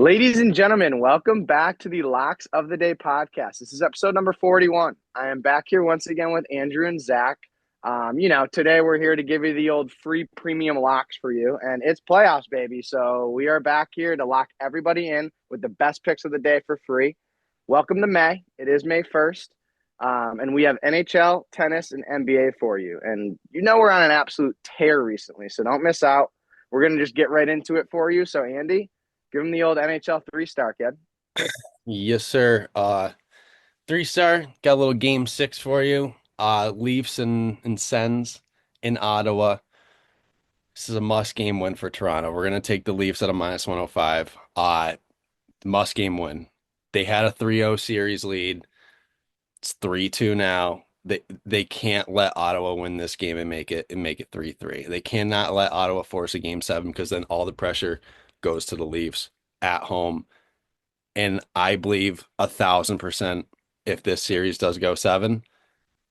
Ladies and gentlemen, welcome back to the Locks of the Day podcast. This is episode number 41. I am back here once again with Andrew and Zach. Today we're here to give you the old free premium locks for you, and it's playoffs, baby. So we are back here to lock everybody in with the best picks of the day for free. Welcome to May. It is May 1st, and we have NHL, tennis, and NBA for you. And we're on an absolute tear recently, so don't miss out. We're going to just get right into it for you. So, Andy, give him the old NHL 3-star, kid. Yes, sir. 3-star, got a little game six for you. Leafs and Sens in Ottawa. This is a must game win for Toronto. We're gonna take the Leafs at a minus 105. Must game win. They had a 3-0 series lead. It's 3-2 now. They can't let Ottawa win this game and make it 3-3. They cannot let Ottawa force a game seven because then all the pressure goes to the Leafs at home. And I believe 1,000% if this series does go seven,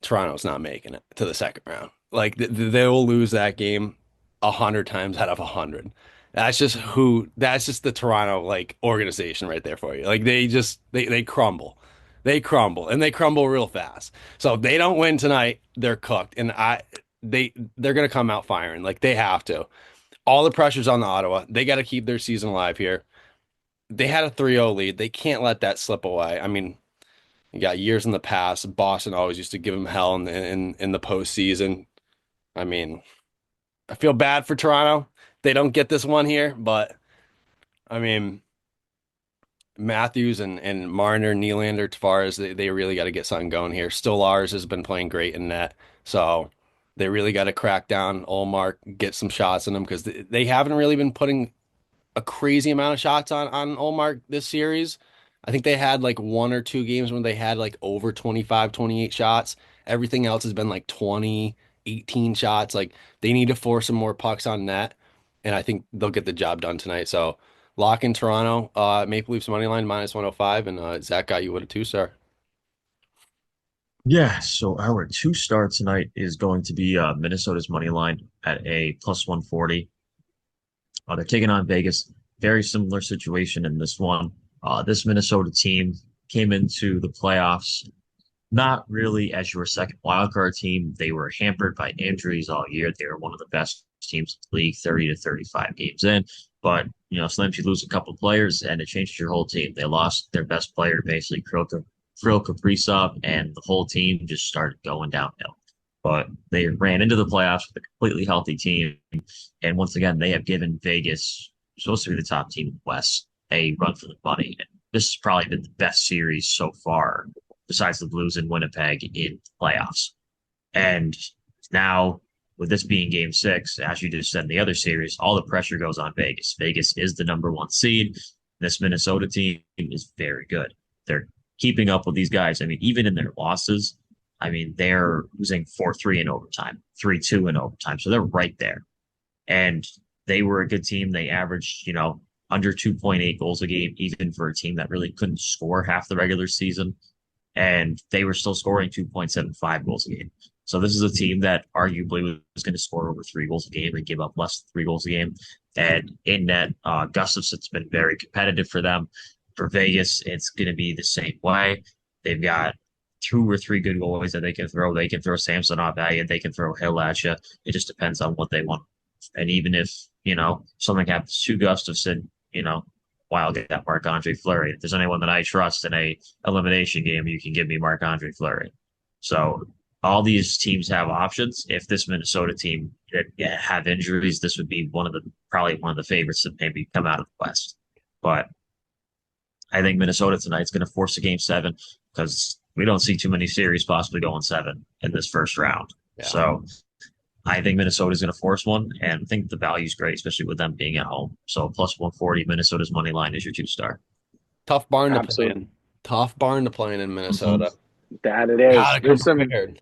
Toronto's not making it to the second round. Like they will lose that game 100 times out of 100. That's just the Toronto like organization right there for you. Like they crumble. They crumble and they crumble real fast. So if they don't win tonight, they're cooked. And they're gonna come out firing. Like they have to. All the pressure's on the Ottawa. They got to keep their season alive here. They had a 3-0 lead. They can't let that slip away. I mean, you got years in the past. Boston always used to give them hell in the postseason. I mean, I feel bad for Toronto. They don't get this one here, but I mean, Matthews and Marner, Nylander, Tavares, they really got to get something going here. Stolarz has been playing great in net, so they really got to crack down Olmark, get some shots in them because they haven't really been putting a crazy amount of shots on Olmark this series. I think they had like one or two games when they had like over 25, 28 shots. Everything else has been like 20, 18 shots. Like they need to force some more pucks on net, and I think they'll get the job done tonight. So lock in Toronto, Maple Leafs money line minus 105, and Zach got you with a 2-star. Yeah, so our two-star tonight is going to be Minnesota's money line at a plus 140. They're taking on Vegas. Very similar situation in this one. This Minnesota team came into the playoffs not really as your second wildcard team. They were hampered by injuries all year. They were one of the best teams in the league, 30 to 35 games in. But, sometimes you lose a couple players and it changes your whole team. They lost their best player, basically, Kirill Kaprizov, and the whole team just started going downhill. But they ran into the playoffs with a completely healthy team. And once again, they have given Vegas, supposed to be the top team in the West, a run for the money. And this has probably been the best series so far, besides the Blues in Winnipeg in the playoffs. And now, with this being game six, as you just said in the other series, all the pressure goes on Vegas. Vegas is the number one seed. This Minnesota team is very good. They're keeping up with these guys. I mean, even in their losses, I mean, they're losing 4-3 in overtime, 3-2 in overtime. So they're right there. And they were a good team. They averaged, under 2.8 goals a game, even for a team that really couldn't score half the regular season. And they were still scoring 2.75 goals a game. So this is a team that arguably was going to score over 3 goals a game and give up less than 3 goals a game. And in net, Gustafson's been very competitive for them. For Vegas, it's going to be the same way. They've got two or three good goalies that they can throw. They can throw Samsonov at you. They can throw Hill at you. It just depends on what they want. And even if, something happens to Gustafson, why I'll get that Marc-Andre Fleury. If there's anyone that I trust in a elimination game, you can give me Marc-Andre Fleury. So all these teams have options. If this Minnesota team have injuries, this would be probably one of the favorites to maybe come out of the West. But I think Minnesota tonight's going to force a game seven because we don't see too many series possibly going seven in this first round. Yeah. So I think Minnesota's going to force one, and I think the value's great, especially with them being at home. So plus 140, Minnesota's money line is your two-star. Tough barn to play Absolutely. in. Tough barn to play in Mhm. Minnesota. That it is. Gotta come There's some prepared.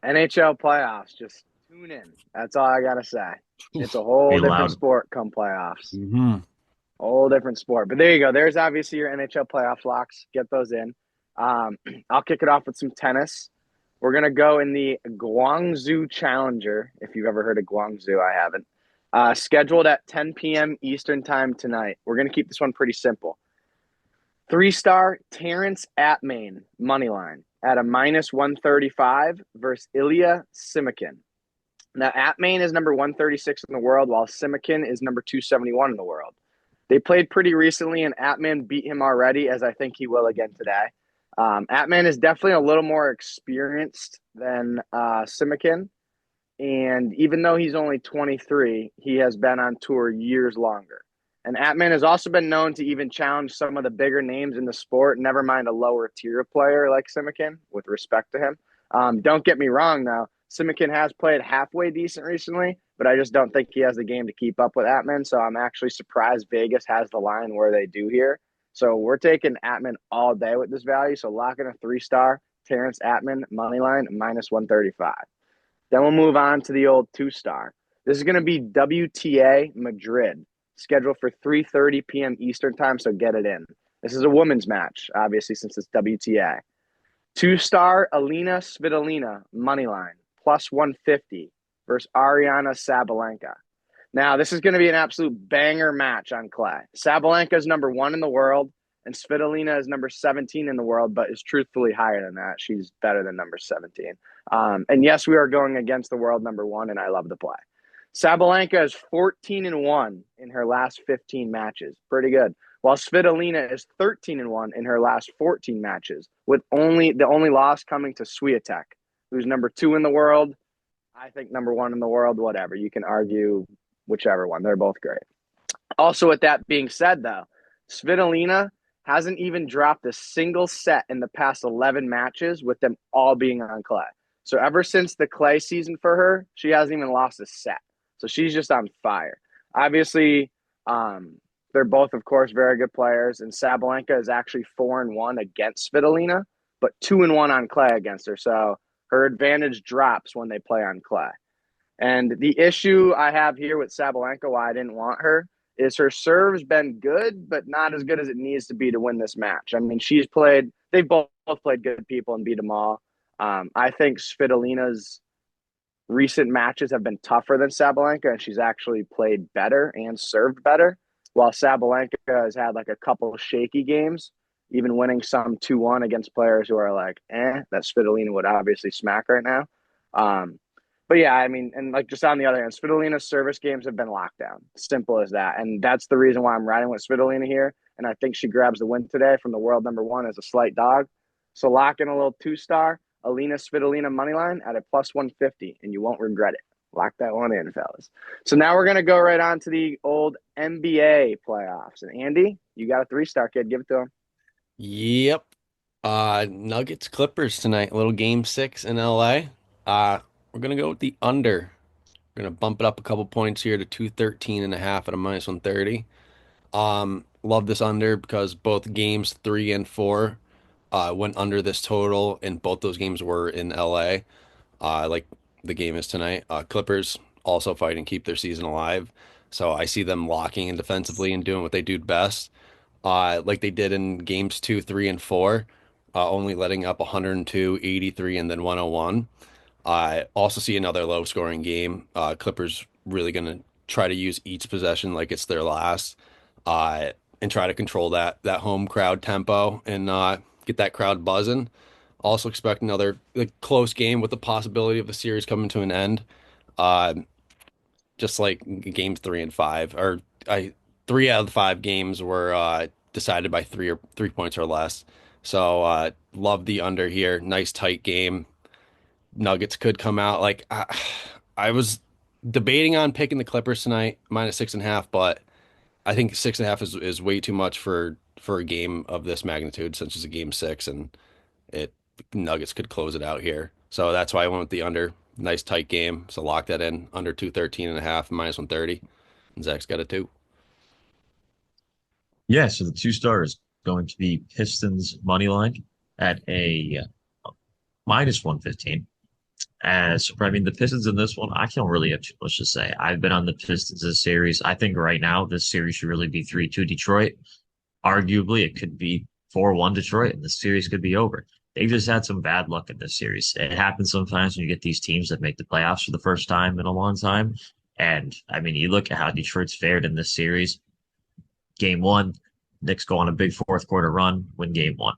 NHL playoffs. Just tune in. That's all I got to say. It's a Be whole different loud. sport come playoffs. Hmm. Whole different sport. But there you go. There's obviously your NHL playoff locks. Get those in. Um, I'll kick it off with some tennis. We're going to go in the Guangzhou Challenger. If you've ever heard of Guangzhou, I haven't. Scheduled at 10 p.m. Eastern time tonight. We're going to keep this one pretty simple. 3-star Terrence Atmain, money line, at a minus 135 versus Ilya Simikin. Now, Atmain is number 136 in the world, while Simikin is number 271 in the world. They played pretty recently, and Atman beat him already, as I think he will again today. Atman is definitely a little more experienced than Simikin. And even though he's only 23, he has been on tour years longer. And Atman has also been known to even challenge some of the bigger names in the sport, never mind a lower tier player like Simikin, with respect to him. Don't get me wrong, though. Simikin has played halfway decent recently, but I just don't think he has the game to keep up with Atman. So I'm actually surprised Vegas has the line where they do here. So we're taking Atman all day with this value. So lock in a 3-star Terrence Atman money line minus 135. Then we'll move on to the old 2-star. This is going to be WTA Madrid, scheduled for 3:30 p.m. Eastern time, so get it in. This is a women's match, obviously, since it's WTA. 2-star Alina Svitolina, money line, plus 150 versus Ariana Sabalenka. Now, this is going to be an absolute banger match on clay. Sabalenka is number 1 in the world, and Svitolina is number 17 in the world, but is truthfully higher than that. She's better than number 17. And yes, we are going against the world number 1, and I love the play. Sabalenka is 14-1 in her last 15 matches. Pretty good. While Svitolina is 13-1 in her last 14 matches, with the only loss coming to Swiatek, who's number 2 in the world. I think number 1 in the world, whatever. You can argue whichever one. They're both great. Also, with that being said, though, Svitolina hasn't even dropped a single set in the past 11 matches, with them all being on clay. So ever since the clay season for her, she hasn't even lost a set. So she's just on fire. Obviously, they're both, of course, very good players. And Sabalenka is actually 4-1 against Svitolina, but 2-1 on clay against her. So her advantage drops when they play on clay. And the issue I have here with Sabalenka, why I didn't want her, is her serve's been good, but not as good as it needs to be to win this match. I mean, they've both played good people and beat them all. I think Svitolina's recent matches have been tougher than Sabalenka, and she's actually played better and served better, while Sabalenka has had like a couple of shaky games, even winning some 2-1 against players who are like, that Svitolina would obviously smack right now. But yeah, I mean, and like just on the other hand, Svitolina's service games have been locked down. Simple as that. And that's the reason why I'm riding with Svitolina here. And I think she grabs the win today from the world number 1 as a slight dog. So lock in a little 2-star Alina Svitolina money line at a plus 150, and you won't regret it. Lock that one in, fellas. So now we're going to go right on to the old NBA playoffs. And Andy, you got a 3-star kid. Give it to him. Yep. Nuggets Clippers tonight. A little game 6 in LA. We're gonna go with the under. We're gonna bump it up a couple points here to 213.5 at a minus 130. Love this under because both games 3 and 4 went under this total, and both those games were in LA. Like the game is tonight. Clippers also fighting to keep their season alive. So I see them locking in defensively and doing what they do best. Like they did in games 2, 3, and 4, only letting up 102, 83, and then 101. I also see another low scoring game. Clippers really going to try to use each possession like it's their last, and try to control that home crowd tempo and get that crowd buzzing. Also expect another close game with the possibility of the series coming to an end. Uh, just like games 3 and 5, or 3 out of the 5 games were decided by 3 points or less. So love the under here. Nice tight game. Nuggets could come out like I was debating on picking the Clippers tonight minus 6.5, but I think 6.5 is way too much for a game of this magnitude since it's a game 6, and it Nuggets could close it out here. So that's why I went with the under. Nice tight game. So lock that in under 213.5 minus 130. And Zach's got it too. Yeah, so the 2-star is going to be Pistons money line at a minus 115. I mean, the Pistons in this one, I can't really have too much to say. I've been on the Pistons this series. I think right now this series should really be 3-2 Detroit. Arguably, it could be 4-1 Detroit, and the series could be over. They've just had some bad luck in this series. It happens sometimes when you get these teams that make the playoffs for the first time in a long time, And I mean, you look at how Detroit's fared in this series. Game one, Knicks go on a big fourth quarter run, win game one.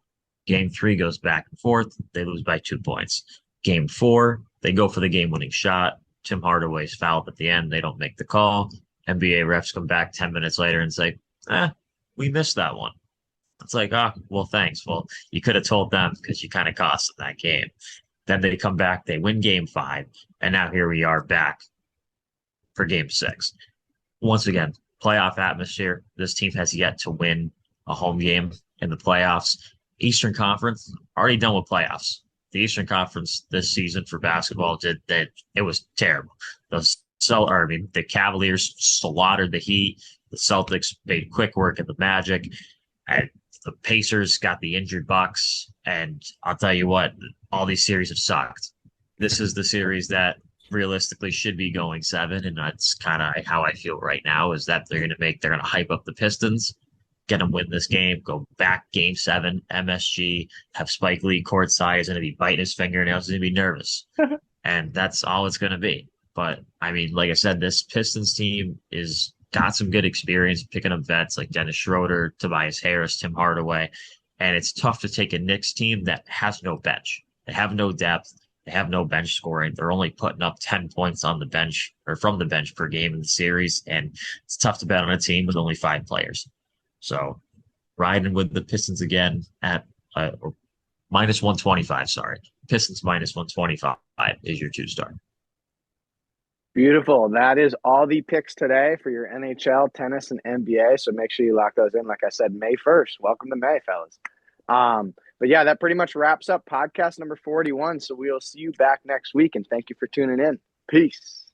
Game three goes back and forth. They lose by 2 points. Game four, they go for the game winning shot. Tim Hardaway's fouled at the end. They don't make the call. NBA refs come back 10 minutes later and say, we missed that one. It's like, well, thanks. Well, you could have told them because you kind of cost them that game. Then they come back, they win game five, and now here we are back for game six. Once again, playoff atmosphere. This team has yet to win a home game in the playoffs. Eastern Conference, already done with playoffs. The Eastern Conference this season for basketball it was terrible. The Cavaliers slaughtered the Heat. The Celtics made quick work of the Magic. And the Pacers got the injured Bucks. And I'll tell you what, all these series have sucked. This is the series that realistically should be going seven, and that's kind of how I feel right now. Is that they're going to hype up the Pistons, get them win this game, go back game seven, MSG, have Spike Lee courtside, is going to be biting his fingernails, he's going to be nervous, and that's all it's going to be. But I mean, like I said, this Pistons team is got some good experience picking up vets like Dennis Schroeder, Tobias Harris, Tim Hardaway, and it's tough to take a Knicks team that has no bench. They have no depth. They have no bench scoring. They're only putting up 10 points on the bench or from the bench per game in the series. And it's tough to bet on a team with only 5 players. So riding with the Pistons again at minus 125. Sorry. Pistons minus 125 is your 2-star. Beautiful. That is all the picks today for your NHL, tennis, and NBA. So make sure you lock those in. Like I said, May 1st. Welcome to May, fellas. But yeah, that pretty much wraps up podcast number 41. So we'll see you back next week, and thank you for tuning in. Peace.